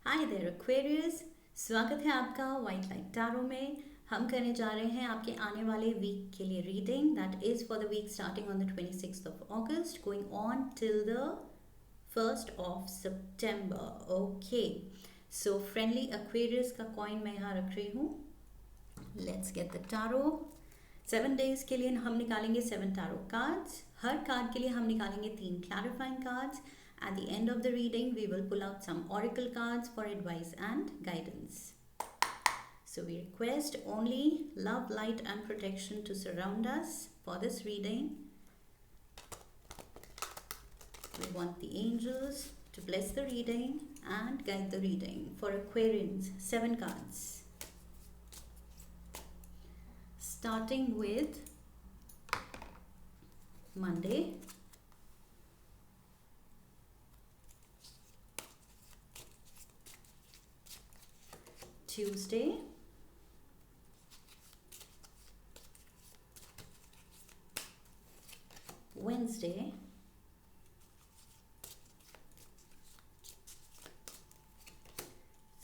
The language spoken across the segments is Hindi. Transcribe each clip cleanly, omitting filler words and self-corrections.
हाय देयर एक्वेरियस, स्वागत है आपका वाइट लाइट टैरो में। हम करने जा रहे हैं आपके आने वाले वीक के लिए reading that is for the week starting on the 26th of August going on till the 1st of September. Okay, so friendly Aquarius का कॉइन मैं यहाँ रख रही हूँ। Let's get the tarot. 7 days के लिए हम निकालेंगे 7 टैरो कार्ड्स। हर कार्ड के लिए हम निकालेंगे 3 clarifying cards. At the end of the reading, we will pull out some oracle cards for advice and guidance. So we request only love, light and protection to surround us for this reading. We want the angels to bless the reading and guide the reading. For Aquarians, 7 cards. Starting with Monday. Tuesday, Wednesday,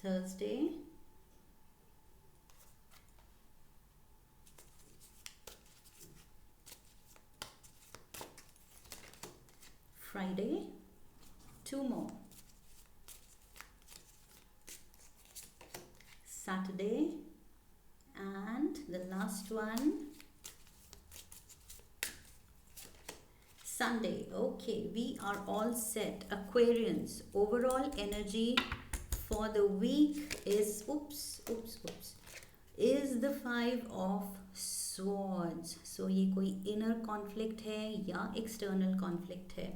Thursday, Friday, 2 more, Saturday, and the last one, Sunday. Okay, we are all set. Aquarians, overall energy for the week is is the 5 of swords. So ये कोई inner conflict है या external conflict है,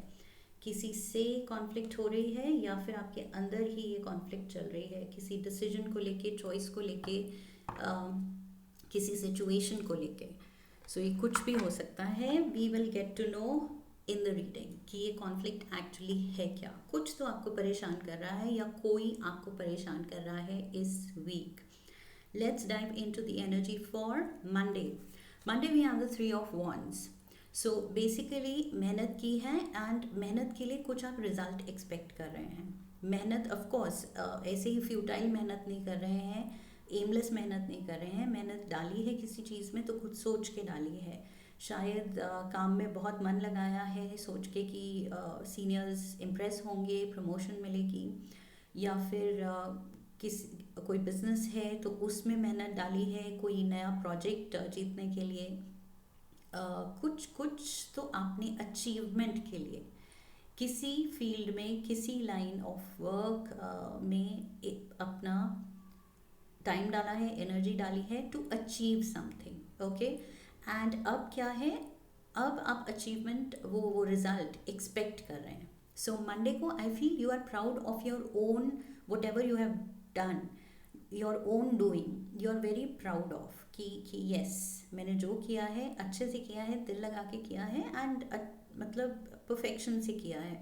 किसी से कॉन्फ्लिक्ट हो रही है या फिर आपके अंदर ही ये कॉन्फ्लिक्ट चल रही है, किसी डिसीजन को लेके, चॉइस को लेके, किसी सिचुएशन को लेके। सो ये कुछ भी हो सकता है। We will get to know in the reading कि ये कॉन्फ्लिक्ट एक्चुअली है क्या। कुछ तो आपको परेशान कर रहा है या कोई आपको परेशान कर रहा है इस week. Let's dive into the energy for Monday. Monday we have the 3 of wands. So basically मेहनत की है एंड मेहनत के लिए कुछ आप रिजल्ट एक्सपेक्ट कर रहे हैं। मेहनत ऑफकोर्स ऐसे ही फ्यूटाइल मेहनत नहीं कर रहे हैं, एमलेस मेहनत नहीं कर रहे हैं। मेहनत डाली है किसी चीज़ में तो कुछ सोच के डाली है। शायद काम में बहुत मन लगाया है सोच के कि सीनियर्स इम्प्रेस होंगे, प्रमोशन मिलेगी, या फिर कोई बिजनेस है तो उसमें मेहनत डाली है, कोई नया प्रोजेक्ट जीतने के लिए। कुछ तो आपने अचीवमेंट के लिए किसी फील्ड में, किसी लाइन ऑफ वर्क में अपना टाइम डाला है, एनर्जी डाली है to achieve something. Okay, and अब क्या है, अब आप अचीवमेंट, वो रिजल्ट एक्सपेक्ट कर रहे हैं। सो मंडे को I feel you are proud of your own whatever you have done, your own doing, you are very proud of कि यस मैंने जो किया है अच्छे से किया है, दिल लगा के किया है एंड मतलब परफेक्शन से किया है,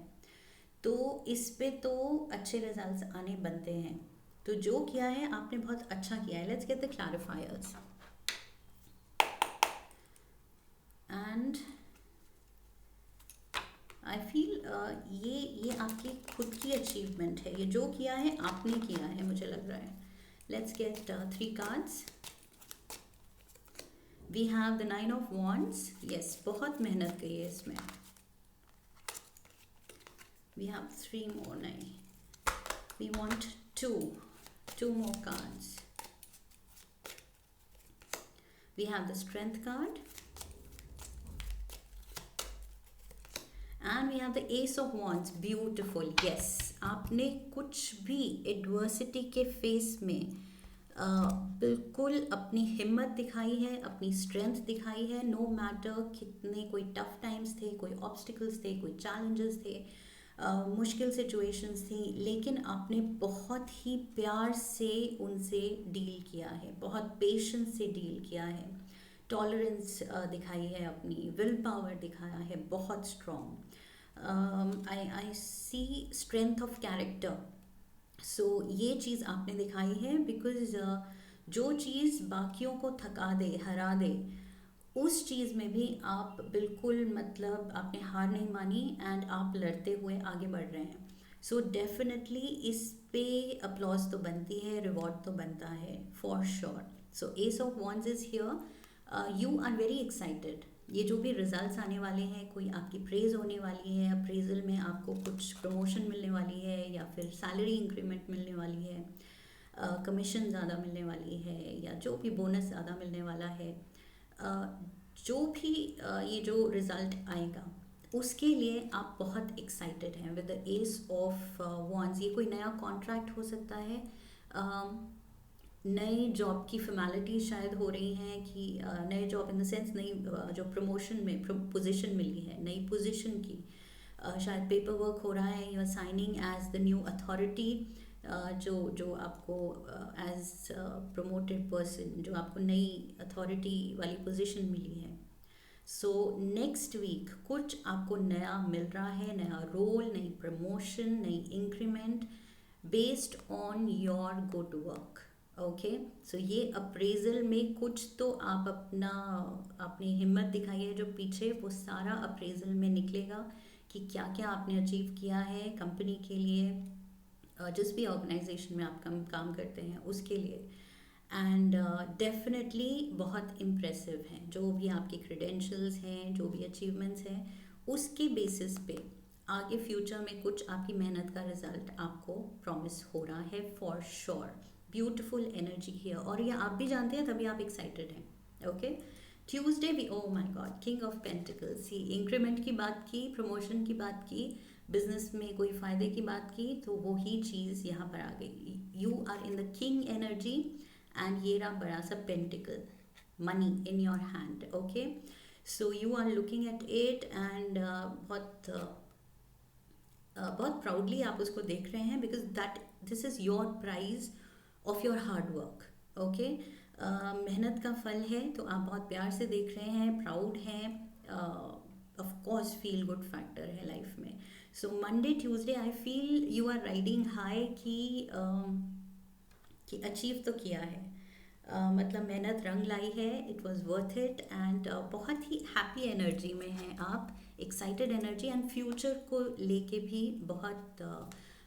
तो इस पे तो अच्छे रिजल्ट्स आने बनते हैं। तो जो किया है आपने बहुत अच्छा किया है। Let's get the clarifiers. And I feel ये आपकी खुद की अचीवमेंट है, ये जो किया है आपने किया है, मुझे लग रहा है। Let's gate 3 cards. We have the 9 of wands. Yes, बहुत मेहनत गई है इसमें। We have 3 more. नहीं, we want 2 more cards. We have the strength card and we have the ace of wands. Beautiful. Yes, आपने कुछ भी एडवर्सिटी के फेस में बिल्कुल अपनी हिम्मत दिखाई है, अपनी स्ट्रेंथ दिखाई है। नो मैटर कितने कोई टफ टाइम्स थे, कोई ऑब्स्टिकल्स थे, कोई चैलेंजेस थे, मुश्किल सिचुएशंस थी, लेकिन आपने बहुत ही प्यार से उनसे डील किया है, बहुत पेशेंस से डील किया है, टॉलरेंस दिखाई है, अपनी विल पावर दिखाया है, बहुत strong. I see strength of character. So ये चीज़ आपने दिखाई है बिकॉज जो चीज़ बाकियों को थका दे, हरा दे, उस चीज़ में भी आप बिल्कुल मतलब आपने हार नहीं मानी एंड आप लड़ते हुए आगे बढ़ रहे हैं। सो डेफिनेटली इस पे अपलॉज तो बनती है, रिवॉर्ड तो बनता है for sure. So ace of wands is here. You are very excited. ये जो भी रिजल्ट्स आने वाले हैं, कोई आपकी प्रेज होने वाली है, अप्रेजल में आपको कुछ प्रमोशन मिलने वाली है, या फिर सैलरी इंक्रीमेंट मिलने वाली है, कमीशन ज़्यादा मिलने वाली है, या जो भी बोनस ज़्यादा मिलने वाला है, जो भी ये जो रिज़ल्ट आएगा उसके लिए आप बहुत एक्साइटेड हैं with the S of wands. ये कोई नया कॉन्ट्रैक्ट हो सकता है, नए जॉब की फॉर्मेलिटीज शायद हो रही हैं कि नए जॉब इन द सेंस नई जो प्रमोशन में पोजीशन मिली है, नई पोजीशन की शायद पेपर वर्क हो रहा है, you are shining as the new authority. जो जो आपको एज प्रमोटेड पर्सन, जो आपको नई अथॉरिटी वाली पोजीशन मिली है. सो नेक्स्ट वीक कुछ आपको नया मिल रहा है, नया रोल, नई प्रमोशन, नई increment based on your good work. Okay, so ये अप्रेजल में कुछ तो आप अपनी हिम्मत दिखाई है जो पीछे, वो सारा अप्रेजल में निकलेगा कि क्या क्या आपने अचीव किया है कंपनी के लिए, जिस भी ऑर्गेनाइजेशन में आप काम करते हैं उसके लिए. एंड डेफिनेटली बहुत इम्प्रेसिव हैं जो भी आपकी क्रेडेंशियल्स हैं, जो भी अचीवमेंट्स हैं, उसके बेसिस पे आगे फ्यूचर में कुछ आपकी मेहनत का रिजल्ट आपको प्रॉमिस हो रहा है for sure. Beautiful energy here, और ये आप भी जानते हैं तभी आप एक्साइटेड हैं. ओके, ट्यूसडे भी, oh my God, king of pentacles. He increment की बात की, प्रमोशन की बात की, बिजनेस में कोई फ़ायदे की बात की, तो वो ही चीज़ यहाँ पर आ गई. You are in the king energy and ये रहा बड़ा सा pentacle, money in your hand. Okay, so you are looking at it and बहुत प्राउडली आप उसको देख रहे हैं, because that this is your prize of your hard work. Okay, मेहनत का फल है, तो आप बहुत प्यार से देख रहे हैं, प्राउड हैं. Of course feel good factor है लाइफ में. So Monday Tuesday I feel you are riding high कि अचीव तो किया है, मतलब मेहनत रंग लाई है, it was worth it. And बहुत ही हैप्पी एनर्जी में हैं आप, एक्साइटेड एनर्जी, एंड फ्यूचर को लेके भी बहुत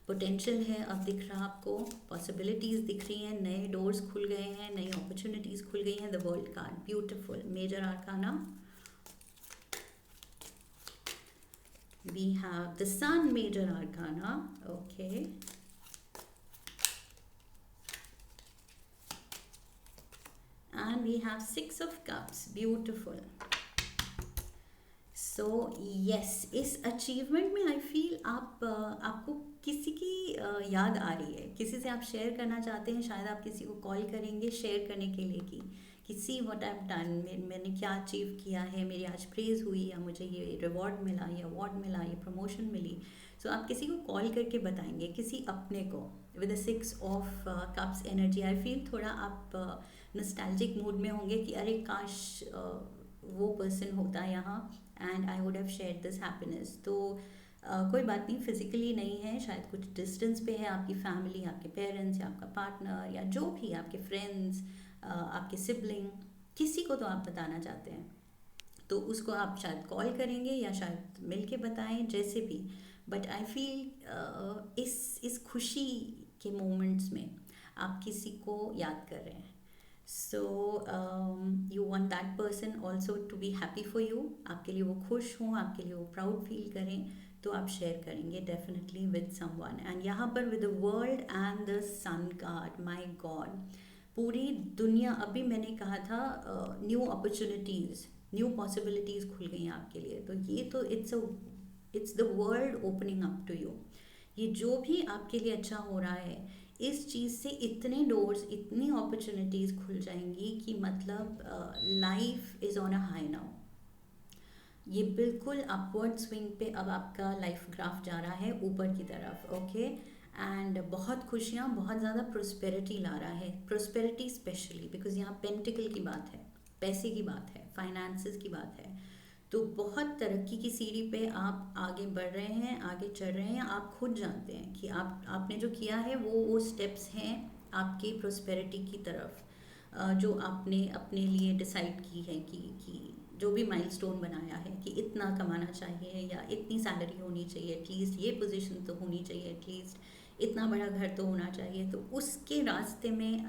पोटेंशियल है. अब दिख रहा आपको, पॉसिबिलिटीज़ दिख रही हैं, नए डोर्स खुल गए हैं, नई अपॉर्चुनिटीज़ खुल गई हैं. The world card, beautiful. Major arcana, we have the sun, major arcana. Okay, and we have six of cups, beautiful. So yes, इस अचीवमेंट में आई फील आपको किसी की याद आ रही है, किसी से आप शेयर करना चाहते हैं, शायद आप किसी को कॉल करेंगे शेयर करने के लिए कि see what I have done, मैंने क्या अचीव किया है, मेरी आज प्रेज हुई, या मुझे ये रिवॉर्ड मिला, ये अवार्ड मिला, ये प्रमोशन मिली. सो आप किसी को कॉल करके बताएंगे, किसी अपने को, with the six of cups energy. I feel थोड़ा आप नॉस्टैल्जिक मूड में होंगे कि अरे काश वो पर्सन होता यहाँ and I would have shared this happiness. तो कोई बात नहीं, फिजिकली नहीं है, शायद कुछ डिस्टेंस पे है, आपकी फैमिली, आपके पेरेंट्स, या आपका पार्टनर, या जो भी आपके फ्रेंड्स, आपके सिबलिंग, किसी को तो आप बताना चाहते हैं, तो उसको आप शायद कॉल करेंगे या शायद मिल के बताएं, जैसे भी. बट आई फील इस खुशी के मोमेंट्स में आप किसी को याद कर रहे हैं. So you want that person also to be happy for you, आपके लिए वो खुश हों, आपके लिए वो प्राउड फील करें, तो आप शेयर करेंगे डेफिनेटली विद समवन. एंड यहाँ पर with the world and the sun card, my god, पूरी दुनिया, अभी मैंने कहा था न्यू अपॉर्चुनिटीज़, न्यू पॉसिबिलिटीज़ खुल गई हैं आपके लिए. तो ये तो it's the world opening up to you. ये जो भी आपके लिए अच्छा हो रहा है, इस चीज़ से इतने डोर्स, इतनी अपॉर्चुनिटीज़ खुल जाएंगी कि मतलब life is on a high now. ये बिल्कुल अपवर्ड स्विंग पे अब आपका लाइफ ग्राफ जा रहा है ऊपर की तरफ. ओके, एंड बहुत खुशियाँ, बहुत ज़्यादा प्रोस्पेरिटी ला रहा है. प्रोस्पेरिटी स्पेशली बिकॉज यहाँ पेंटिकल की बात है, पैसे की बात है, फाइनेंसेस की बात है. तो बहुत तरक्की की सीढ़ी पे आप आगे बढ़ रहे हैं, आगे चढ़ रहे हैं. आप खुद जानते हैं कि आपने जो किया है वो स्टेप्स हैं आपकी प्रोस्पेरिटी की तरफ, जो आपने अपने लिए डिसाइड की है कि जो भी माइलस्टोन बनाया है कि इतना कमाना चाहिए या इतनी सैलरी होनी चाहिए एटलीस्ट, ये पोजीशन तो होनी चाहिए एटलीस्ट, इतना बड़ा घर तो होना चाहिए, तो उसके रास्ते में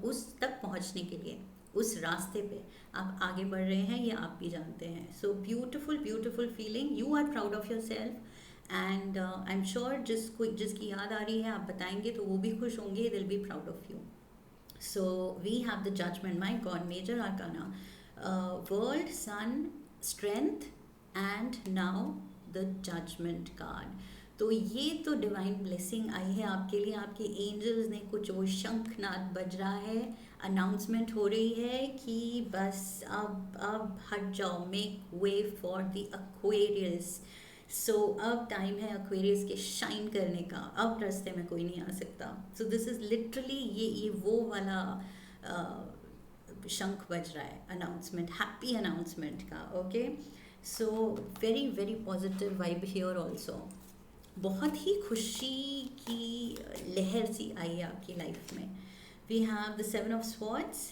उस तक पहुंचने के लिए उस रास्ते पे आप आगे बढ़ रहे हैं, ये आप भी जानते हैं. So beautiful beautiful feeling, you are proud of yourself and I am sure जिसकी याद आ रही है आप बताएंगे तो वो भी खुश होंगे, they will be proud of you. So we have the judgment, my God, major arcana, world, sun, strength, and now the judgment card. तो ये तो डिवाइन ब्लेसिंग आई है आपके लिए, आपके एंजल्स ने कुछ वो शंखनाद बज रहा है, अनाउंसमेंट हो रही है कि बस अब हट जाओ, make way for the Aquarius. So अब टाइम है एक्वेरियस के शाइन करने का, अब रास्ते में कोई नहीं आ सकता. सो दिस इज लिटरली ये वो वाला शंख बज रहा है, अनाउंसमेंट, हैप्पी अनाउंसमेंट का. Okay, so very very positive vibe here also. बहुत ही खुशी की लहर सी आई है आपकी लाइफ में. We have the 7 of swords,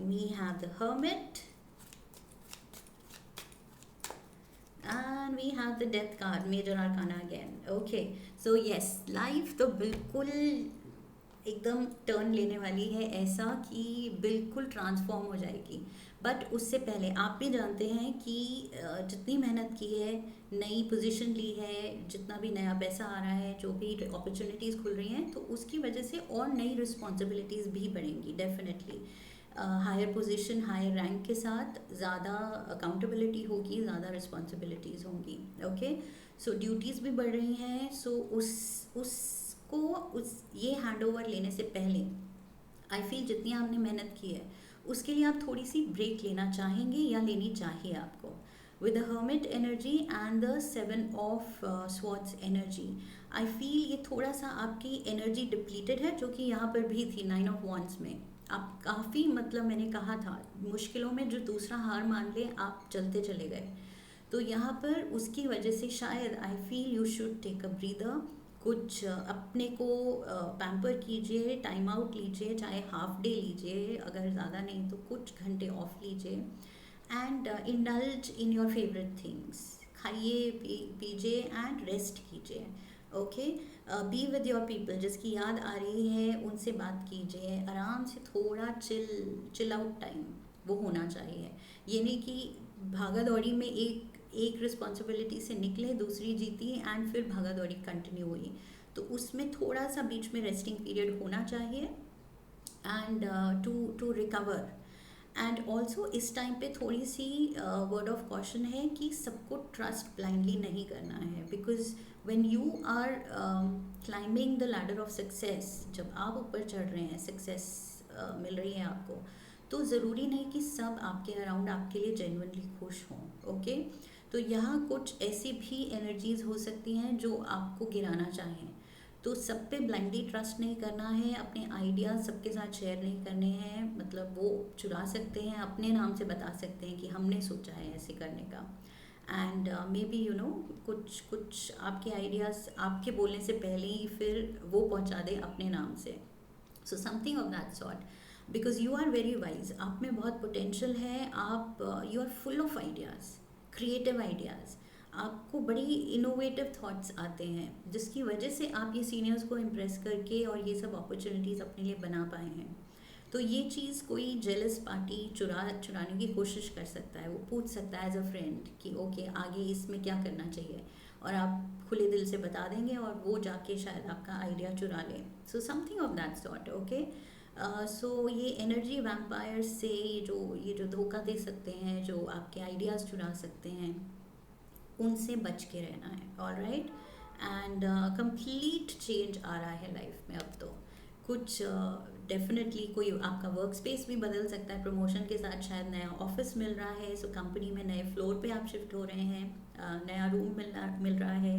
we have the hermit, and we have the death card, major arcana again. Okay, so yes, life तो बिल्कुल एकदम टर्न लेने वाली है, ऐसा कि बिल्कुल ट्रांसफॉर्म हो जाएगी. बट उससे पहले आप भी जानते हैं कि जितनी मेहनत की है, नई पोजीशन ली है, जितना भी नया पैसा आ रहा है, जो भी अपॉर्चुनिटीज़ खुल रही हैं, तो उसकी वजह से और नई रिस्पॉन्सिबिलिटीज़ भी बढ़ेंगी definitely. Higher position, higher rank के साथ ज़्यादा अकाउंटेबिलिटी होगी, ज़्यादा रिस्पॉन्सिबिलिटीज़ होंगी. ओके, सो ड्यूटीज़ भी बढ़ रही हैं. सो उस ये हैंड ओवर लेने से पहले आई फील जितनी आपने मेहनत की है उसके लिए आप थोड़ी सी ब्रेक लेना चाहेंगे या लेनी चाहिए आपको. With the hermit energy and the 7 of swords energy, I feel ये थोड़ा सा आपकी एनर्जी डिप्लीटेड है, जो कि यहाँ पर भी थी 9 ऑफ वॉन्ड्स में. आप काफ़ी, मतलब मैंने कहा था मुश्किलों में जो दूसरा हार मान ले, आप चलते चले गए. तो यहाँ पर उसकी वजह से शायद I feel you should take a breather, कुछ अपने को पैम्पर कीजिए, टाइम आउट लीजिए, चाहे हाफ डे लीजिए, अगर ज़्यादा नहीं तो कुछ घंटे ऑफ लीजिए. And indulge in your favourite things, खाइए पीजिए एंड रेस्ट कीजिए. Okay, be with your people, जिसकी याद आ रही है उनसे बात कीजिए, आराम से थोड़ा चिल आउट टाइम वो होना चाहिए. ये नहीं कि भागा दौड़ी में एक रिस्पॉन्सिबिलिटी से निकले, दूसरी जीती एंड फिर भागा दौड़ी कंटिन्यू हुई. तो उसमें थोड़ा सा बीच में रेस्टिंग पीरियड होना चाहिए and to recover. And also इस टाइम पे थोड़ी सी वर्ड ऑफ कॉशन है कि सबको ट्रस्ट ब्लाइंडली नहीं करना है, because when you are climbing the ladder of success, जब आप ऊपर चढ़ रहे हैं, सक्सेस मिल रही है आपको, तो ज़रूरी नहीं कि सब आपके अराउंड आपके लिए जेन्युइनली खुश हों. ओके, तो यहाँ कुछ ऐसी भी एनर्जीज हो सकती हैं जो आपको गिराना चाहें. तो सब पे ब्लाइंडली ट्रस्ट नहीं करना है, अपने आइडियाज़ सबके साथ शेयर नहीं करने हैं. मतलब वो चुरा सकते हैं, अपने नाम से बता सकते हैं कि हमने सोचा है ऐसे करने का. And may be you know कुछ आपके आइडियाज़ आपके बोलने से पहले ही फिर वो पहुंचा दें अपने नाम से. So something of that sort, because you are very wise, आप में बहुत पोटेंशियल है, आप you are full of ideas, creative ideas, आपको बड़ी इनोवेटिव थॉट्स आते हैं, जिसकी वजह से आप ये सीनियर्स को इम्प्रेस करके और ये सब अपॉर्चुनिटीज़ अपने लिए बना पाए हैं. तो ये चीज़ कोई जेलस पार्टी चुराने की कोशिश कर सकता है. वो पूछ सकता है एज अ फ्रेंड कि ओके आगे इसमें क्या करना चाहिए, और आप खुले दिल से बता देंगे और वो जाके शायद आपका आइडिया चुरा ले. So something of that sort. Okay, so ये एनर्जी वैम्पायर से ये जो धोखा दे सकते हैं, जो आपके आइडियाज़ चुरा सकते हैं, उनसे बच के रहना है. ऑलराइट, एंड कंप्लीट चेंज आ रहा है लाइफ में. अब तो कुछ डेफिनेटली कोई आपका वर्क स्पेस भी बदल सकता है, प्रमोशन के साथ शायद नया ऑफिस मिल रहा है. सो कंपनी में नए फ्लोर पे आप शिफ्ट हो रहे हैं, नया रूम मिल रहा है,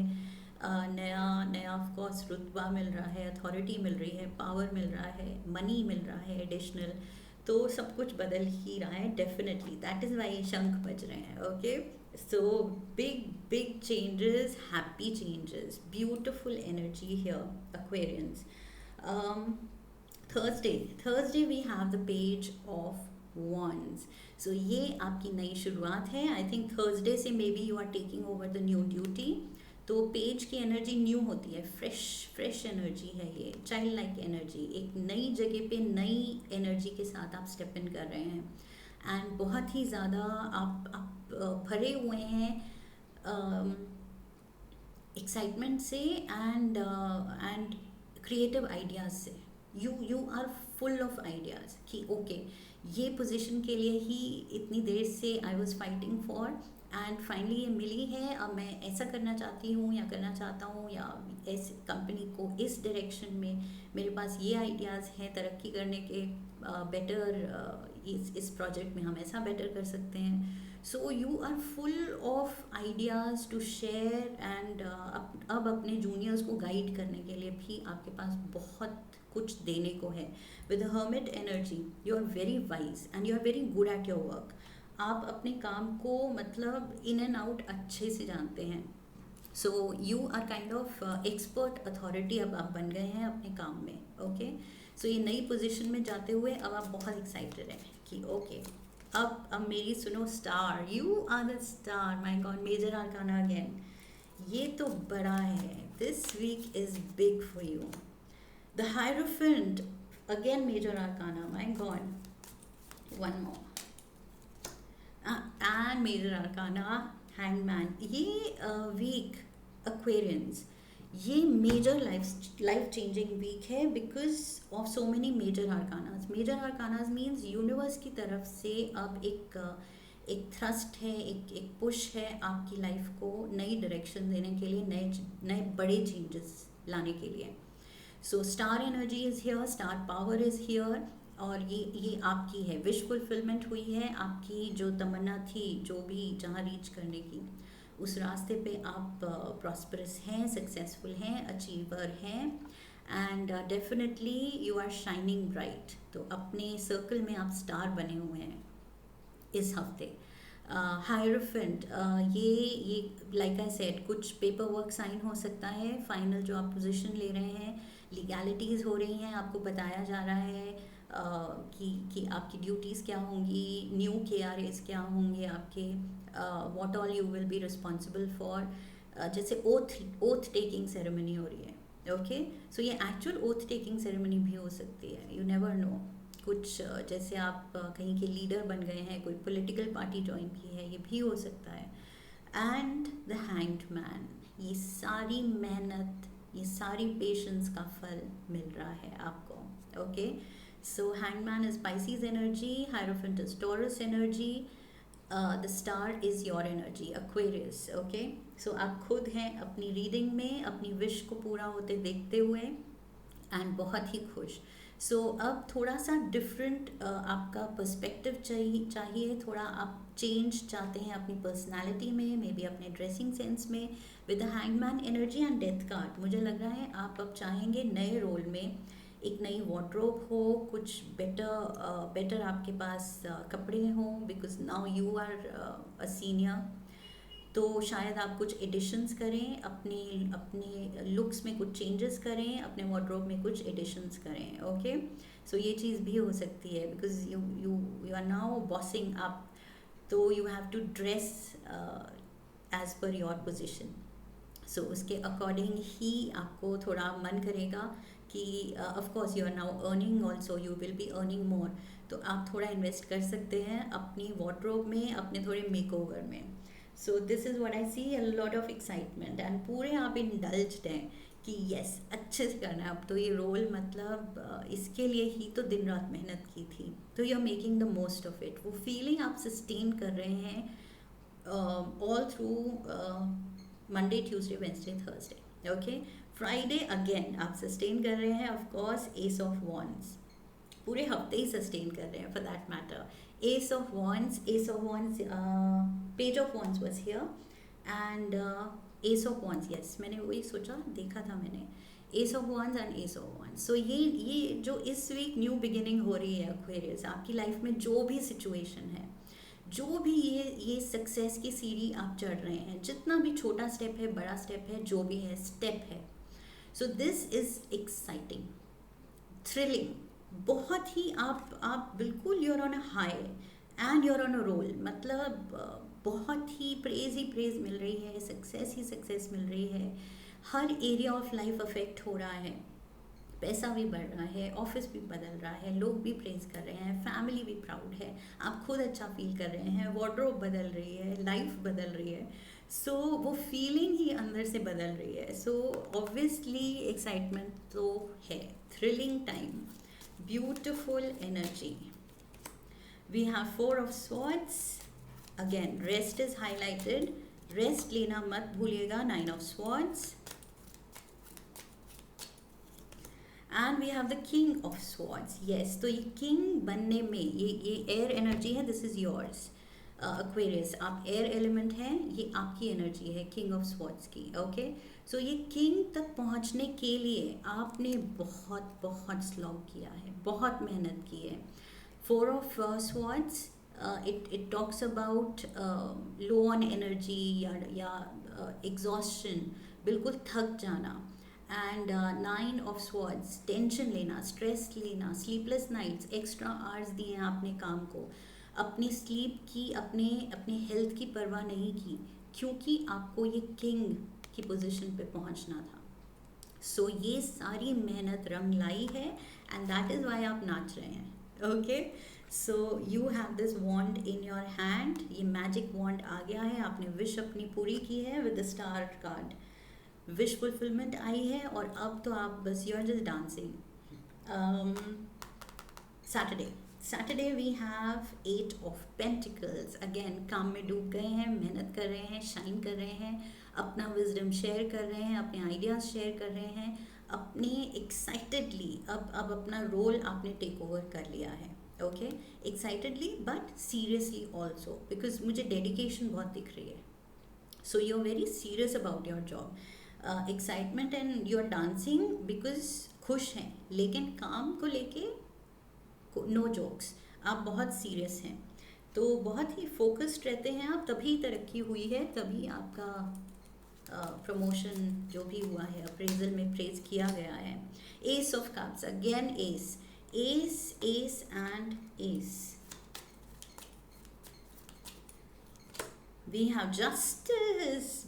नया ऑफ कोर्स रुतबा मिल रहा है, अथॉरिटी मिल रही है, पावर मिल रहा है, मनी मिल रहा है एडिशनल. तो सब कुछ बदल ही रहा है डेफिनेटली. दैट इज़ वाई शंख बज रहे हैं. Okay, so big changes, happy changes, beautiful energy here, Aquarians. Thursday, Thursday we have the page of wands. सो ये आपकी नई शुरुआत है. आई थिंक थर्सडे से maybe you are taking over the new duty. तो पेज की एनर्जी न्यू होती है, फ्रेश फ्रेश एनर्जी है ये, चाइल्ड लाइक एनर्जी. एक नई जगह पे नई एनर्जी के साथ आप स्टेप इन कर रहे हैं. एंड बहुत ही ज़्यादा आप भरे हुए हैं एक्साइटमेंट से एंड क्रिएटिव आइडियाज़ से. You are full of ideas कि ओके ये पोजीशन के लिए ही इतनी देर से I was fighting for and finally ये मिली है. अब मैं ऐसा करना चाहती हूँ या करना चाहता हूँ, या इस कंपनी को इस डायरेक्शन में मेरे पास ये आइडियाज़ हैं तरक्की करने के. बेटर इस प्रोजेक्ट में हम ऐसा बेटर कर सकते हैं. So you are full of ideas to share and अब अपने जूनियर्स को गाइड करने के लिए भी आपके पास बहुत कुछ देने को है. With the hermit energy you are very wise and you are very good at your work. आप अपने काम को मतलब इन एंड आउट अच्छे से जानते हैं. So you are kind of expert authority अब आप बन गए हैं अपने काम में. ओके सो ये नई पोजीशन में जाते हुए अब आप बहुत एक्साइटेड हैं कि ओके अब मेरी सुनो star. You are the star. My god, major arcana again. ये तो बड़ा है. This week is big for you. The hierophant again, major arcana. My god, one more and major arcana, hangman. ये वीक एक्वेरियंस, ये मेजर लाइफ चेंजिंग वीक है because of so many major arcanas. Major arcanas means universe की तरफ से अब एक थ्रस्ट है, एक पुश है आपकी लाइफ को नई डायरेक्शन देने के लिए, नए बड़े चेंजेस लाने के लिए. So star energy is here, star power is here. और ये आपकी है, विश फुलफिलमेंट हुई है. आपकी जो तमन्ना थी, जो भी जहाँ रीच करने की, उस रास्ते पे आप प्रॉस्परस हैं, सक्सेसफुल हैं, अचीवर हैं and definitely you are shining bright. तो अपने सर्कल में आप स्टार बने हुए हैं इस हफ्ते. हायरोफेंट, ये लाइक आई सेड, कुछ पेपर वर्क साइन हो सकता है. फाइनल जो आप पोजीशन ले रहे हैं, लीगैलिटीज़ हो रही हैं, आपको बताया जा रहा है कि आपकी ड्यूटीज़ क्या होंगी, न्यू KRAs क्या होंगे आपके, what all you will be responsible for. जैसे ओथ टेकिंग सेरेमनी हो रही है. ओके सो ये एक्चुअल ओथ टेकिंग सेरेमनी भी हो सकती है. You never know. कुछ जैसे आप कहीं के लीडर बन गए हैं, कोई पॉलिटिकल पार्टी ज्वाइन की है, ये भी हो सकता है. एंड द हैंग्ड मैन, ये सारी मेहनत, ये सारी पेशेंस का फल मिल रहा है आपको. Okay so hangman is Pisces energy, hierophant is Taurus energy, the star is your energy, Aquarius. okay so आप खुद हैं अपनी रीडिंग में अपनी विश को पूरा होते देखते हुए एंड बहुत ही खुश. सो अब थोड़ा सा डिफरेंट आपका पर्सपेक्टिव चाहिए. थोड़ा आप चेंज चाहते हैं अपनी पर्सनालिटी में, मे बी अपने ड्रेसिंग सेंस में. With the hangman energy and death card, मुझे लग रहा है आप अब चाहेंगे नए रोल में एक नई वार्डरोब हो, कुछ बेटर आपके पास कपड़े हों, because now you are a senior. तो शायद आप कुछ एडिशंस करें, अपने लुक्स में कुछ चेंजेस करें, अपने वार्डरोब में कुछ एडिशंस करें. ओके सो ये चीज़ भी हो सकती है because you are now bossing up. तो you have to dress as per your position. So उसके अकॉर्डिंग ही आपको थोड़ा मन करेगा कि of course you are now earning also, you will be earning more. तो आप थोड़ा इन्वेस्ट कर सकते हैं अपनी वार्डरोब में, अपने थोड़े मेकओवर में. So this is what I see, a lot of excitement and पूरे आप इंडल्ज्ड हैं कि यस अच्छे से करना है. अब तो ये रोल मतलब इसके लिए ही तो दिन रात मेहनत की थी. तो you are making the most of it. वो फीलिंग आप सस्टेन कर रहे हैं all through Monday, Tuesday, Wednesday, Thursday. Okay Friday again आप सस्टेन कर रहे हैं. Of course ace of wands पूरे हफ्ते ही सस्टेन कर रहे हैं for that matter. Ace of wands, page of wands was here and ace of wands. Yes मैंने वही सोचा, देखा था मैंने, ace of wands and ace of wands. So ये जो इस वीक न्यू बिगिनिंग हो रही है एक्वेरियस, आपकी लाइफ में जो भी सिचुएशन है, जो भी ये सक्सेस की सीढ़ी आप चढ़ रहे हैं, जितना भी छोटा स्टेप है, बड़ा स्टेप है, जो भी है स्टेप है. So this is exciting, thrilling. बहुत ही आप बिल्कुल you're on a high and you're on a roll, मतलब बहुत ही प्रेज मिल रही है, सक्सेस ही सक्सेस मिल रही है, हर एरिया ऑफ लाइफ अफेक्ट हो रहा है, पैसा भी बढ़ रहा है, ऑफिस भी बदल रहा है, लोग भी प्रेज कर रहे हैं, फैमिली भी प्राउड है, आप खुद अच्छा फील कर रहे हैं, वार्डरोब बदल रही है, लाइफ बदल रही है। सो वो फीलिंग ही अंदर से बदल रही है। सो ऑब्वियसली एक्साइटमेंट तो है, thrilling time, beautiful energy. We have four of swords, again rest is highlighted, rest लेना मत भूलिएगा, nine of swords, and we have the king of swords. Yes, तो ये किंग बनने में ये एयर एनर्जी है, दिस इज योर्स एक्वेरियस, आप एयर एलिमेंट हैं, ये आपकी एनर्जी है किंग ऑफ स्वॉर्ड्स की। ओके, सो ये किंग तक पहुंचने के लिए आपने बहुत बहुत स्लॉग किया है, बहुत मेहनत की है। Four of swords, it talks about low on energy या एग्जॉस्शन, बिल्कुल थक जाना। And nine of swords, tension लेना, स्ट्रेस लेना, स्लीपलेस नाइट्स, एक्स्ट्रा आवर्स दिए हैं आपने काम को, अपनी स्लीप की, अपने अपने हेल्थ की परवाह नहीं की, क्योंकि आपको ये किंग की पोजीशन पे पहुंचना था। सो ये सारी मेहनत रंग लाई है, एंड दैट इज़ वाई आप नाच रहे हैं। Okay, so you have this wand in your hand, ये मैजिक वॉन्ड आ गया है, आपने विश अपनी पूरी की है with the star card, wish fulfilment आई है, और अब तो आप बस you are just dancing. Saturday we have eight of pentacles, again काम में डूब गए हैं, मेहनत कर रहे हैं, शाइन कर रहे हैं, अपना विजडम शेयर कर रहे हैं, अपने आइडियाज़ शेयर कर रहे हैं, अपने एक्साइटेडली अब अपना रोल आपने टेक ओवर कर लिया है। Okay, excitedly but seriously also, because मुझे डेडिकेशन बहुत दिख रही है। So you are very serious about your job, excitement and you are dancing because खुश हैं, लेकिन काम को लेके नो जोक्स, आप बहुत सीरियस हैं, तो बहुत ही फोकस्ड रहते हैं आप, तभी तरक्की हुई है, तभी आपका प्रमोशन जो भी हुआ है, अप्रेजल में प्रेज किया गया है। Ace of cups, again ace, ace ace and ace, we have justice,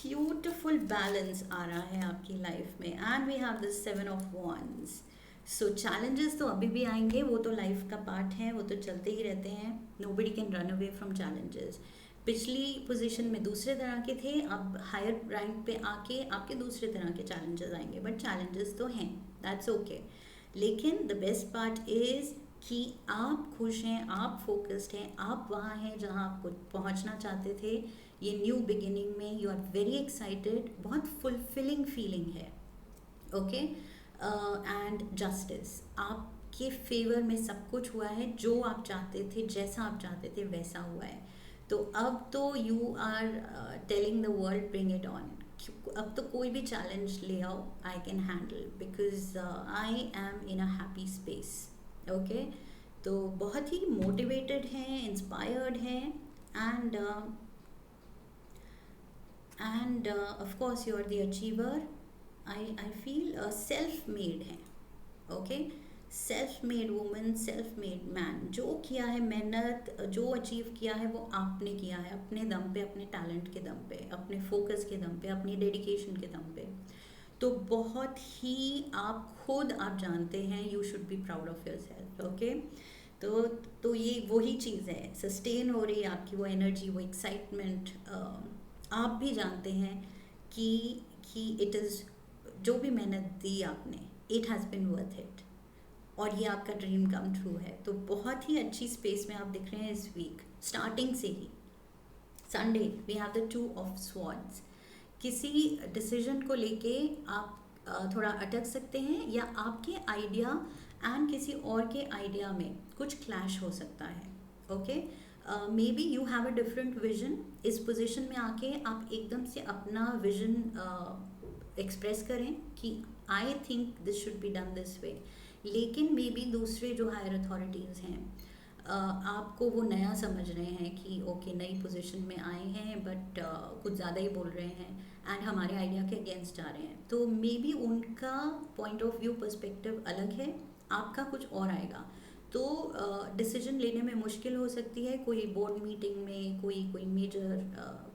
beautiful balance आ रहा है आपकी लाइफ में, and we have the seven of wands. So challenges तो अभी भी आएंगे, वो तो लाइफ का पार्ट है, वो तो चलते ही रहते हैं, nobody can run away from challenges. पिछली पोजीशन में दूसरे तरह के थे, अब हायर रैंक पे आके आपके दूसरे तरह के चैलेंजेस आएंगे, बट चैलेंजेस तो हैं, दैट्स ओके। लेकिन द बेस्ट पार्ट इज़ कि आप खुश हैं, आप फोकस्ड हैं, आप वहाँ हैं जहाँ आपको पहुँचना चाहते थे, ये न्यू बिगिनिंग में यू आर वेरी एक्साइटेड, बहुत फुलफिलिंग फीलिंग है। ओके, एंड जस्टिस, आपके फेवर में सब कुछ हुआ है, जो आप चाहते थे, जैसा आप चाहते थे वैसा हुआ है। तो अब तो you are telling the world bring it on, अब तो कोई भी चैलेंज ले आओ, I can handle, because I am in a happy space. Okay, तो बहुत ही मोटिवेटेड हैं, इंस्पायर्ड हैं, and of course you are the achiever. I feel self made है। Okay, self made woman, self made man, जो किया है मेहनत, जो अचीव किया है वो आपने किया है अपने दम पे, अपने टैलेंट के दम पे, अपने फोकस के दम पे, अपनी डेडिकेशन के दम पे। तो बहुत ही आप खुद आप जानते हैं, you should be proud of your self. Okay, तो ये वही चीज़ है, सस्टेन हो रही है आपकी वो एनर्जी, वो एक्साइटमेंट, आप भी जानते हैं कि इट इज़, जो भी मेहनत दी आपने, it has been worth it, और ये आपका ड्रीम कम ट्रू है। तो बहुत ही अच्छी स्पेस में आप दिख रहे हैं इस वीक, स्टार्टिंग से ही। Sunday we have the two of swords, किसी डिसीजन को लेके आप थोड़ा अटक सकते हैं, या आपके आइडिया एंड किसी और के आइडिया में कुछ क्लैश हो सकता है। Okay, may be you have a different vision, इस पोजीशन में आके आप एकदम से अपना विजन एक्सप्रेस करें कि I think this should be done this way, लेकिन मे बी दूसरे जो हायर अथॉरिटीज़ हैं आपको वो नया समझ रहे हैं कि ओके नई पोजीशन में आए हैं, बट कुछ ज़्यादा ही बोल रहे हैं एंड हमारे आइडिया के अगेंस्ट जा रहे हैं। तो मे बी उनका पॉइंट ऑफ व्यू पर्सपेक्टिव अलग है, आपका कुछ और आएगा। तो डिसीजन लेने में मुश्किल हो सकती है। कोई बोर्ड मीटिंग में कोई कोई मेजर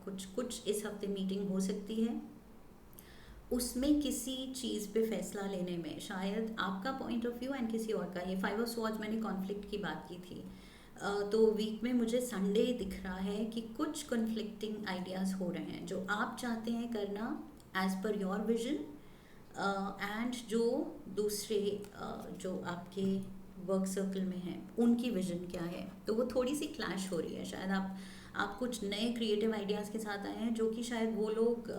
कुछ इस हफ्ते मीटिंग हो सकती है, उसमें किसी चीज़ पे फैसला लेने में शायद आपका पॉइंट ऑफ व्यू एंड किसी और का। ये 5 ऑफ स्वॉर्ड्स मैंने कॉन्फ्लिक्ट की बात की थी। तो वीक में मुझे संडे दिख रहा है कि कुछ कन्फ्लिक्टिंग आइडियाज़ हो रहे हैं जो आप चाहते हैं करना as per your vision, and जो दूसरे जो आपके वर्क सर्कल में हैं उनकी विजन क्या है। तो वो थोड़ी सी क्लैश हो रही है। शायद आप कुछ नए क्रिएटिव आइडियाज़ के साथ आए हैं जो कि शायद वो लोग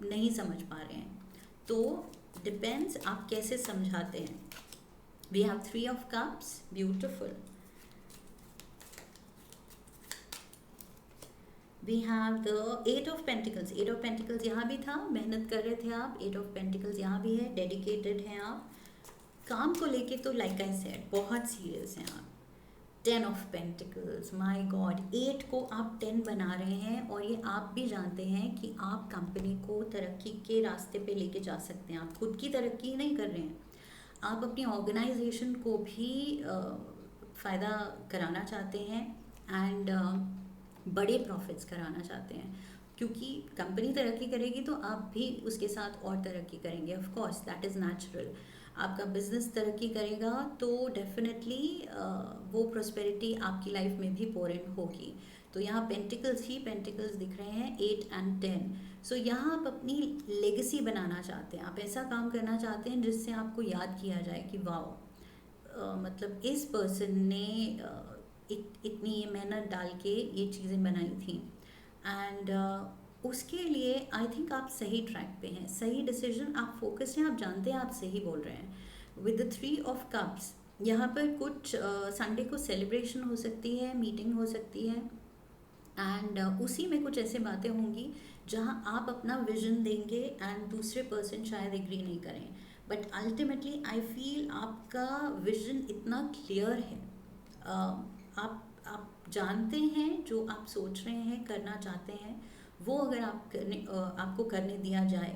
नहीं समझ पा रहे हैं। तो डिपेंड्स आप कैसे समझाते हैं। We have 3 of cups, beautiful. We have the 8 of pentacles. 8 of pentacles यहाँ भी था, मेहनत कर रहे थे आप। 8 ऑफ पेंटिकल्स यहाँ भी है, डेडिकेटेड हैं आप काम को लेके। तो लाइक आई सेड बहुत सीरियस हैं आप। 10 ऑफ पेंटिकल्स, माय गॉड, 8 को आप 10 बना रहे हैं और ये आप भी जानते हैं कि आप कंपनी को तरक्की के रास्ते पे लेके जा सकते हैं। आप खुद की तरक्की नहीं कर रहे हैं, आप अपनी ऑर्गेनाइजेशन को भी फ़ायदा कराना चाहते हैं एंड बड़े प्रॉफिट्स कराना चाहते हैं। क्योंकि कंपनी तरक्की करेगी तो आप भी उसके साथ और तरक्की करेंगे। Of course that is natural. आपका बिजनेस तरक्की करेगा तो डेफिनेटली वो प्रोस्पेरिटी आपकी लाइफ में भी पोर इन होगी। तो यहाँ पेंटिकल्स ही पेंटिकल्स दिख रहे हैं, 8 एंड 10। सो यहाँ आप अपनी लेगेसी बनाना चाहते हैं, आप ऐसा काम करना चाहते हैं जिससे आपको याद किया जाए कि वाओ, मतलब इस पर्सन ने इतनी ये मेहनत डाल के ये चीज़ें बनाई थी। एंड उसके लिए आई थिंक आप सही ट्रैक पे हैं, सही डिसीजन, आप फोकस्ड हैं, आप जानते हैं आप सही बोल रहे हैं। विद द 3 ऑफ कप्स यहाँ पर कुछ संडे को सेलिब्रेशन हो सकती है, मीटिंग हो सकती है एंड उसी में कुछ ऐसे बातें होंगी जहाँ आप अपना विजन देंगे एंड दूसरे पर्सन शायद एग्री नहीं करें। बट अल्टीमेटली आई फील आपका विजन इतना क्लियर है, आप जानते हैं जो आप सोच रहे हैं करना चाहते हैं, वो अगर आपको करने दिया जाए,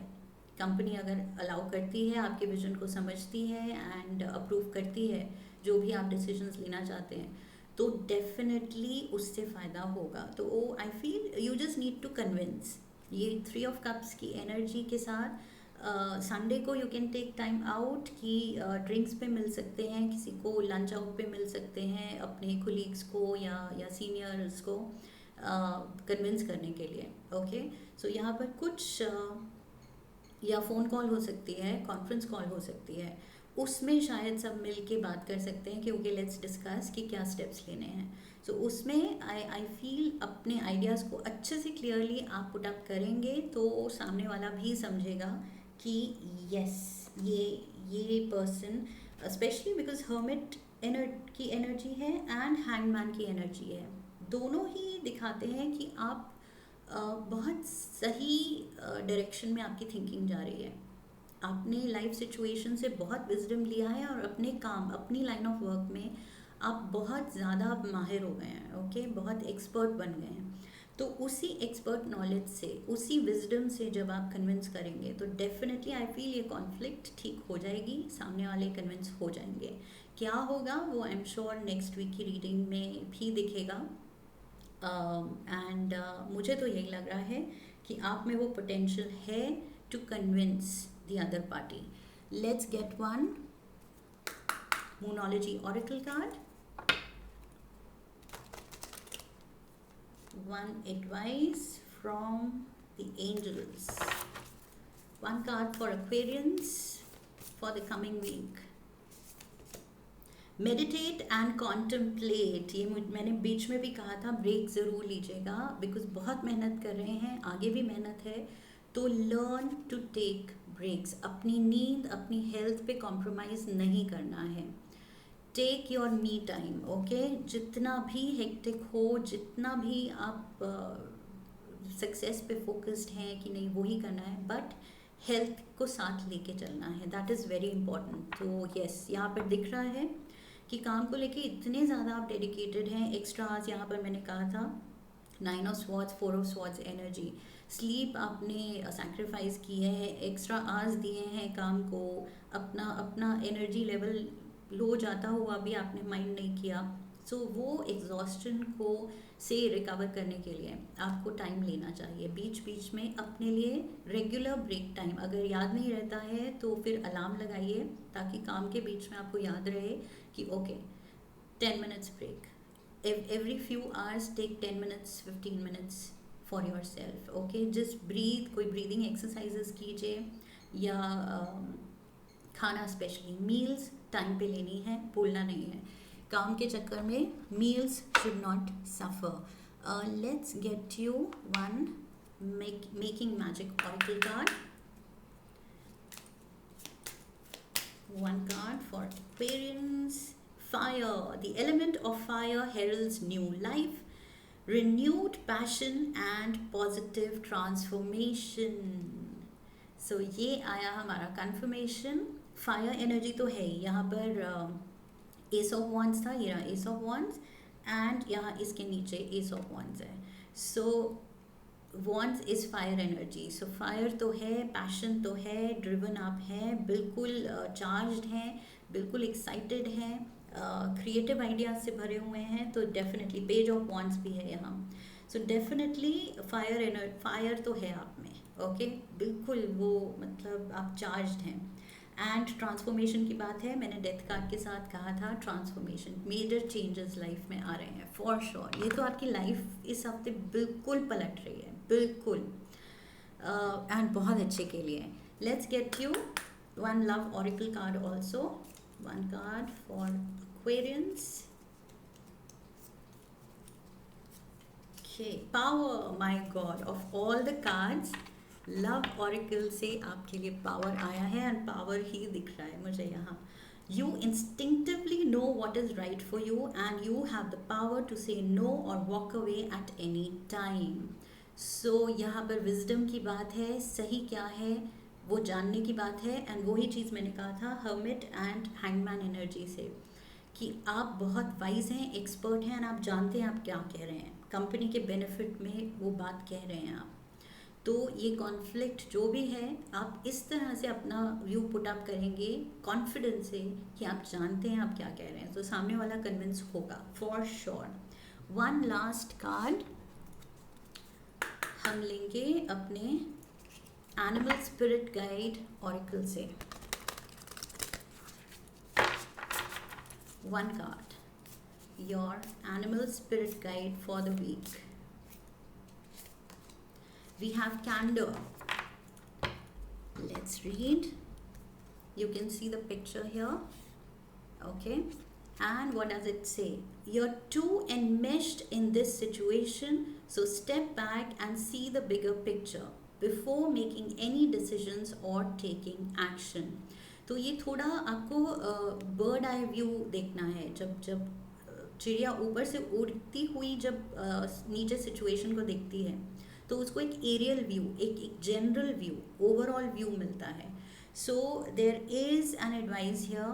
कंपनी अगर अलाउ करती है, आपके विजन को समझती है एंड अप्रूव करती है जो भी आप डिसीजंस लेना चाहते हैं, तो डेफिनेटली उससे फ़ायदा होगा। तो I feel you just need to convince. ये 3 ऑफ कप्स की एनर्जी के साथ संडे को you can take time out कि ड्रिंक्स पे मिल सकते हैं, किसी को लंच आउट पे मिल सकते हैं, अपने कोलीग्स को या सीनियर्स को कन्विंस करने के लिए। ओके, सो यहाँ पर कुछ या फ़ोन कॉल हो सकती है, कॉन्फ्रेंस कॉल हो सकती है, उसमें शायद सब मिल के बात कर सकते हैं कि ओके लेट्स डिस्कस कि क्या स्टेप्स लेने हैं। सो उसमें आई फील अपने आइडियाज़ को अच्छे से क्लियरली आप पुट अप करेंगे तो सामने वाला भी समझेगा कि यस ये पर्सन, स्पेशली बिकॉज हर्मिट की एनर्जी है एंड हैंगमैन की एनर्जी है, दोनों ही दिखाते हैं कि आप बहुत सही डायरेक्शन में आपकी थिंकिंग जा रही है। आपने लाइफ सिचुएशन से बहुत विजडम लिया है और अपने काम, अपनी लाइन ऑफ वर्क में आप बहुत ज़्यादा माहिर हो गए हैं। ओके, बहुत एक्सपर्ट बन गए हैं। तो उसी एक्सपर्ट नॉलेज से, उसी विजडम से जब आप कन्विंस करेंगे तो डेफिनेटली आई फील ये कॉन्फ्लिक्ट ठीक हो जाएगी, सामने वाले कन्विंस हो जाएंगे। क्या होगा वो I am sure next week की रीडिंग में भी दिखेगा। एंड मुझे तो यही लग रहा है कि आप में वो पोटेंशियल है to convince the other party. Let's get one Moonology Oracle card. One advice from the angels. One card for Aquarians for the coming week. Meditate and contemplate. ये मैंने बीच में भी कहा था, ब्रेक ज़रूर लीजिएगा बिकॉज बहुत मेहनत कर रहे हैं, आगे भी मेहनत है। तो लर्न टू टेक ब्रेक्स। अपनी नींद, अपनी हेल्थ पे कॉम्प्रोमाइज़ नहीं करना है। Take your me time. Okay, जितना भी हेक्टिक हो, जितना भी आप सक्सेस पे फोकस्ड हैं कि नहीं वो ही करना है, बट हेल्थ को साथ लेके चलना है, दैट इज़ वेरी इंपॉर्टेंट। तो यस, यहाँ पर दिख रहा है कि काम को लेके इतने ज़्यादा आप डेडिकेटेड हैं। एक्स्ट्रा आवर्स यहाँ पर मैंने कहा था, 9 of swords, 4 of swords energy, sleep आपने सैक्रिफाइस की है, एक्स्ट्रा आवर्स दिए हैं काम को, अपना अपना एनर्जी लेवल लो जाता हुआ भी आपने माइंड नहीं किया। सो वो एग्जॉस्टन को से रिकवर करने के लिए आपको टाइम लेना चाहिए। बीच बीच में अपने लिए रेगुलर ब्रेक टाइम, अगर याद नहीं रहता है तो फिर अलार्म लगाइए ताकि काम के बीच में आपको याद रहे कि okay 10 minutes break, every few hours take 10 minutes 15 minutes for yourself, okay? just breathe, कोई breathing exercises कीजिए या खाना स्पेशली मील्स टाइम पे लेनी है, भूलना नहीं है। काम के चक्कर में meals should not suffer. Let's get you one making magic oracle card, one card for Aquarians. Fire. The element of fire heralds new life, renewed passion and positive transformation. So ये आया हमारा confirmation. फायर एनर्जी तो है ही यहाँ पर। एस ऑफ वॉन्ड्स था, ये रहा एस ऑफ वॉन्ड्स, एंड यहाँ इसके नीचे एस ऑफ वॉन्ड्स है। So wands is fire energy, so fire तो है, पैशन तो है, ड्रिवन आप हैं, बिल्कुल चार्ज्ड हैं, बिल्कुल एक्साइटेड हैं, क्रिएटिव आइडियाज से भरे हुए हैं। तो डेफिनेटली पेज ऑफ वॉन्ड्स भी है यहाँ। सो डेफिनेटली फायर तो है आप में, ओके बिल्कुल वो मतलब आप चार्ज्ड हैं। एंड ट्रांसफॉर्मेशन की बात है, मैंने डेथ कार्ड के साथ कहा था ट्रांसफॉर्मेशन, मेजर चेंजेस लाइफ में आ रहे हैं फॉर श्योर। ये तो आपकी लाइफ इस हफ्ते बिल्कुल पलट रही है, बिल्कुल, एंड बहुत अच्छे के लिए। Let's get you one love oracle card also, one card for Aquarians. Okay, power, my god, of all the cards love oracle से आपके लिए पावर आया है, एंड पावर ही दिख रहा है मुझे यहाँ। You instinctively know what is right for you and you have the power to say no or walk away at any time. So यहाँ पर विजडम की बात है, सही क्या है वो जानने की बात है, एंड वही चीज़ मैंने कहा था हर्मिट एंड हैंगमैन एनर्जी से कि आप बहुत वाइज हैं, एक्सपर्ट हैं, एंड आप जानते हैं आप क्या कह रहे हैं, कंपनी के बेनिफिट में वो बात कह रहे हैं आप। तो ये कॉन्फ्लिक्ट जो भी है आप इस तरह से अपना व्यू पुट अप करेंगे कॉन्फिडेंस से कि आप जानते हैं आप क्या कह रहे हैं, तो सामने वाला कन्विंस होगा for sure. One last card हम लेंगे अपने एनिमल स्पिरिट गाइड ऑरिकल से। One card, your animal spirit guide for the week. We have candor. Let's read. You can see the picture here. Okay. And what does it say? You're too enmeshed in this situation, so step back and see the bigger picture before making any decisions or taking action. तो ये थोड़ा आपको बर्ड आई व्यू देखना है। जब जब चिड़िया ऊपर से उड़ती हुई जब नीचे सिचुएशन को देखती है तो उसको एक एरियल व्यू, एक जनरल व्यू, ओवरऑल व्यू मिलता है। So there is an advice here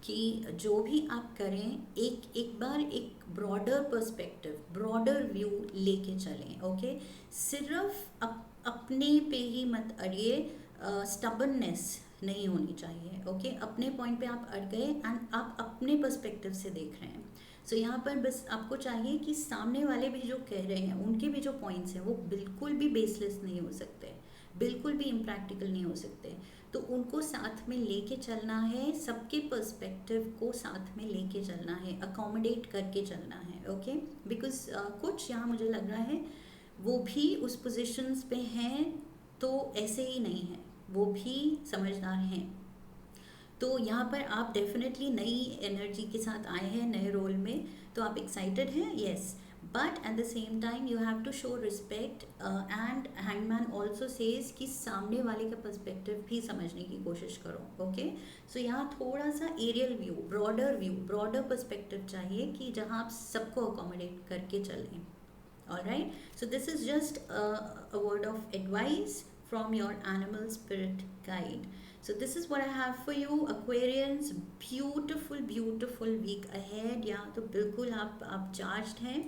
कि जो भी आप करें एक बार एक ब्रॉडर पर्सपेक्टिव, ब्रॉडर व्यू लेके चलें, ओके सिर्फ अपने पे ही मत अड़िए, स्टबननेस नहीं होनी चाहिए, ओके अपने पॉइंट पे आप अड़ गए एंड आप अपने पर्सपेक्टिव से देख रहे हैं। सो यहाँ पर बस आपको चाहिए कि सामने वाले भी जो कह रहे हैं उनके भी जो पॉइंट्स हैं वो बिल्कुल भी बेसलेस नहीं हो सकते, बिल्कुल भी इम्प्रैक्टिकल नहीं हो सकते, तो उनको साथ में लेके चलना है, सबके पर्सपेक्टिव को साथ में लेके चलना है, अकोमोडेट करके चलना है, ओके बिकॉज कुछ यहाँ मुझे लग रहा है वो भी उस पोजिशंस पे हैं तो ऐसे ही नहीं है, वो भी समझदार हैं। तो यहाँ पर आप डेफिनेटली नई एनर्जी के साथ आए हैं, नए रोल में, तो आप एक्साइटेड हैं, yes, but at the same time you have to show respect and hangman also says कि सामने वाले का पर्सपेक्टिव भी समझने की कोशिश करो, ओके सो यहाँ थोड़ा सा एरियल व्यू, ब्रॉडर पर्सपेक्टिव चाहिए कि जहाँ आप सबको अकोमोडेट करके चलें। Alright, so this is just a word of advice from your animal spirit guide. So this is what I have for you, Aquarians. Beautiful beautiful week ahead. या तो बिल्कुल आप charged हैं,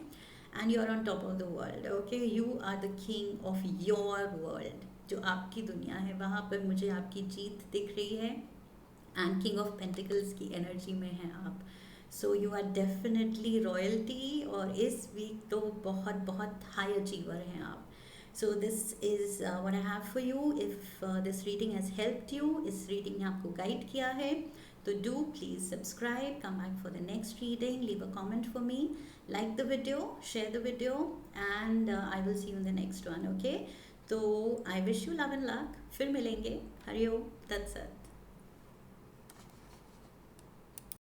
and you're on top of the world. Okay, you are the king of your world. जो आपकी दुनिया है वहाँ पर मुझे आपकी जीत दिख रही है, एंड किंग ऑफ पेंटिकल्स की एनर्जी में हैं आप. So you are definitely royalty, और इस वीक तो बहुत बहुत हाई अचीवर हैं आप. सो this is what I have for you. If this reading has helped you, इस रीडिंग ने आपको गाइड किया है, तो do please subscribe, come back for the next reading, leave a comment for me, like the video, share the video, and I will see you in the next one. Okay, तो I wish you love and luck. फिर मिलेंगे. हरि ओम तत्सत.